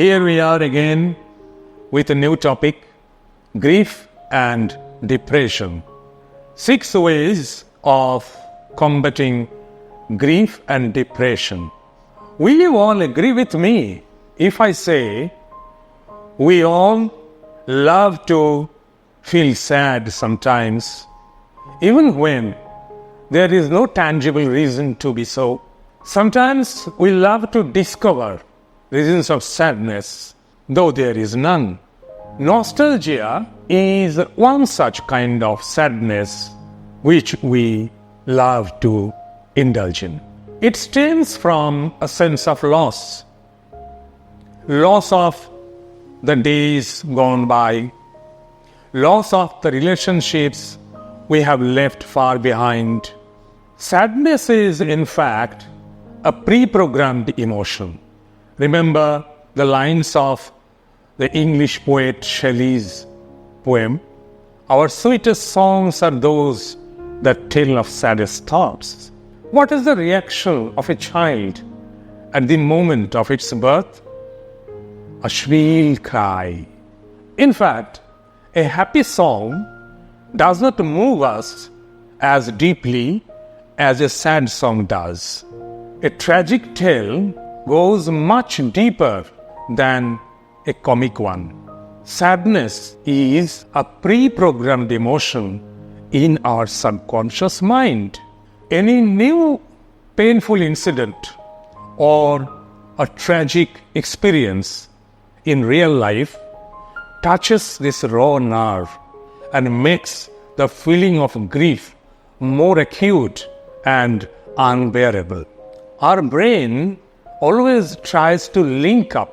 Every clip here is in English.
Here we are again with a new topic, grief and depression. 6 ways of combating grief and depression. Will you all agree with me if I say we all love to feel sad sometimes, even when there is no tangible reason to be so? Sometimes we love to discover reasons of sadness, though there is none. Nostalgia is one such kind of sadness which we love to indulge in. It stems from a sense of loss of the days gone by, loss of the relationships we have left far behind. Sadness is, in fact, a pre-programmed emotion. Remember the lines of the English poet Shelley's poem, "Our sweetest songs are those that tell of saddest thoughts." What is the reaction of a child at the moment of its birth? A shrill cry. In fact, a happy song does not move us as deeply as a sad song does. A tragic tale goes much deeper than a comic one. Sadness is a pre-programmed emotion in our subconscious mind. Any new painful incident or a tragic experience in real life touches this raw nerve and makes the feeling of grief more acute and unbearable. Our brain always tries to link up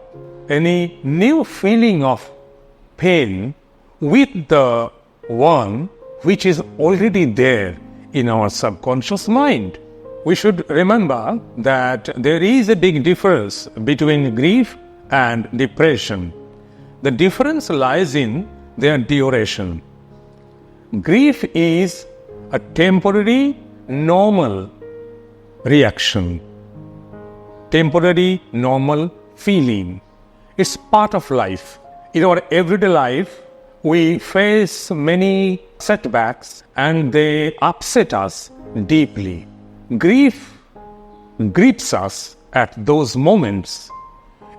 any new feeling of pain with the one which is already there in our subconscious mind. We should remember that there is a big difference between grief and depression. The difference lies in their duration. Grief is a temporary, normal reaction, temporary, normal feeling. It's part of life. In our everyday life, we face many setbacks and they upset us deeply. Grief grips us at those moments.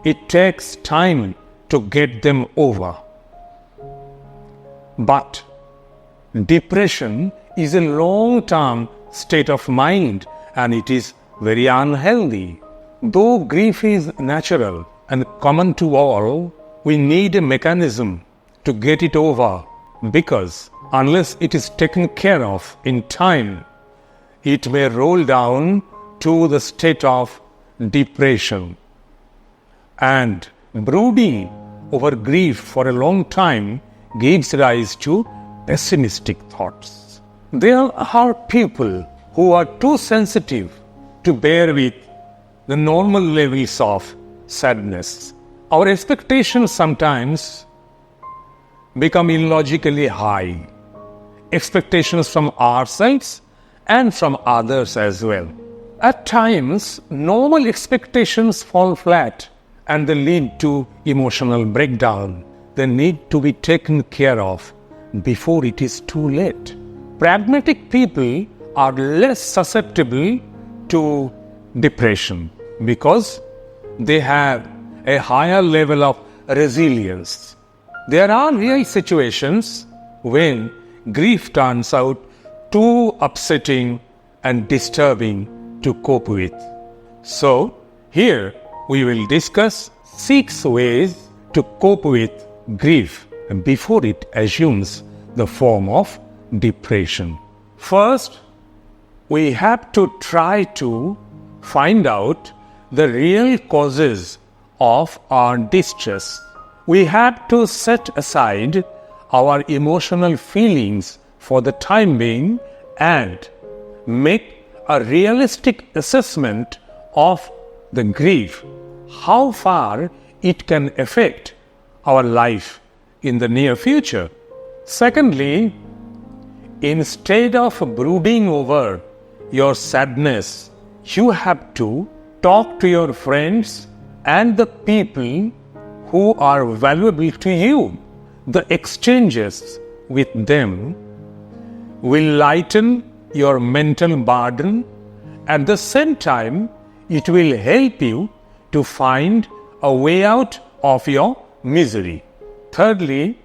It takes time to get them over. But depression is a long-term state of mind and it is very unhealthy. Though grief is natural and common to all, we need a mechanism to get it over, because unless it is taken care of in time, it may roll down to the state of depression. And brooding over grief for a long time gives rise to pessimistic thoughts. There are people who are too sensitive to bear with the normal levels of sadness. Our expectations sometimes become illogically high. Expectations from ourselves and from others as well. At times, normal expectations fall flat and they lead to emotional breakdown. They need to be taken care of before it is too late. Pragmatic people are less susceptible to depression because they have a higher level of resilience. There are real situations when grief turns out too upsetting and disturbing to cope with. So, here we will discuss 6 ways to cope with grief before it assumes the form of depression. First, we have to try to find out the real causes of our distress. We have to set aside our emotional feelings for the time being and make a realistic assessment of the grief, how far it can affect our life in the near future. Secondly, instead of brooding over your sadness, you have to talk to your friends and the people who are valuable to you. The exchanges with them will lighten your mental burden. At the same time, it will help you to find a way out of your misery. Thirdly,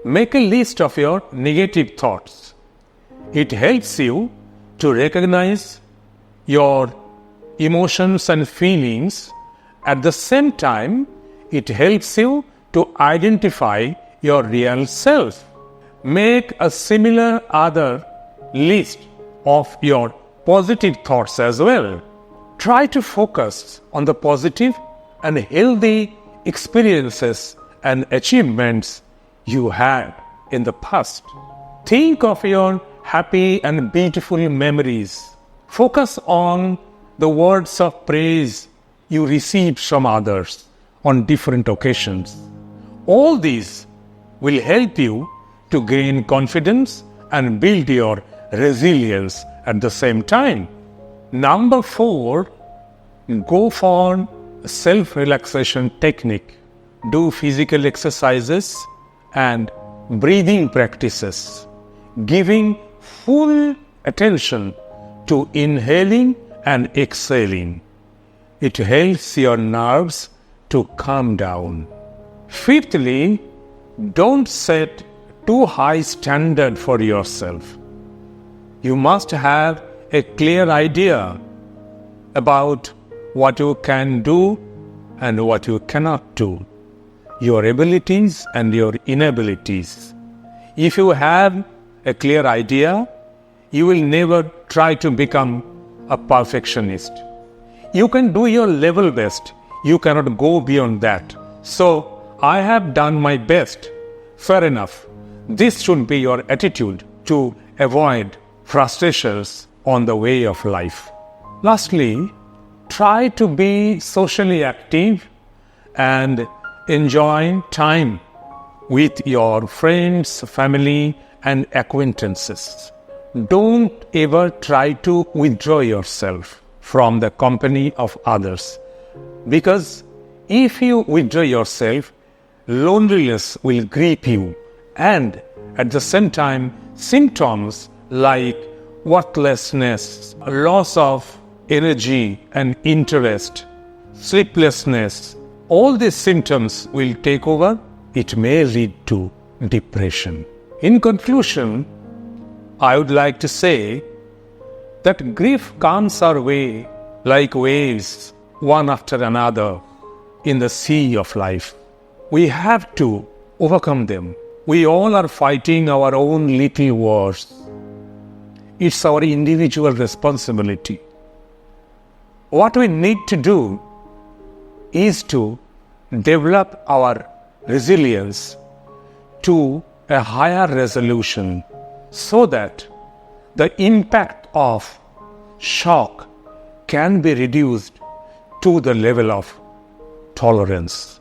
make a list of your negative thoughts. It helps you to recognize your emotions and feelings. At the same time, it helps you to identify your real self. Make a similar other list of your positive thoughts as well. Try to focus on the positive and healthy experiences and achievements you had in the past. Think of your happy and beautiful memories. Focus on the words of praise you received from others on different occasions. All these will help you to gain confidence and build your resilience at the same time. Number 4, go for self-relaxation technique. Do physical exercises and breathing practices, giving full attention to inhaling and exhaling. It helps your nerves to calm down. Fifthly, don't set too high standard for yourself. You must have a clear idea about what you can do and what you cannot do, your abilities and your inabilities. If you have a clear idea, you will never try to become a perfectionist. You can do your level best. You cannot go beyond that. So, I have done my best. Fair enough. This should be your attitude to avoid frustrations on the way of life. Lastly, try to be socially active and enjoy time with your friends, family, and acquaintances. Don't ever try to withdraw yourself from the company of others, because if you withdraw yourself, loneliness will grip you, and at the same time, symptoms like worthlessness, loss of energy and interest, sleeplessness, all these symptoms will take over. It may lead to depression. In conclusion, I would like to say that grief comes our way like waves, one after another, in the sea of life. We have to overcome them. We all are fighting our own little wars. It's our individual responsibility. What we need to do is to develop our resilience to a higher resolution so that the impact of shock can be reduced to the level of tolerance.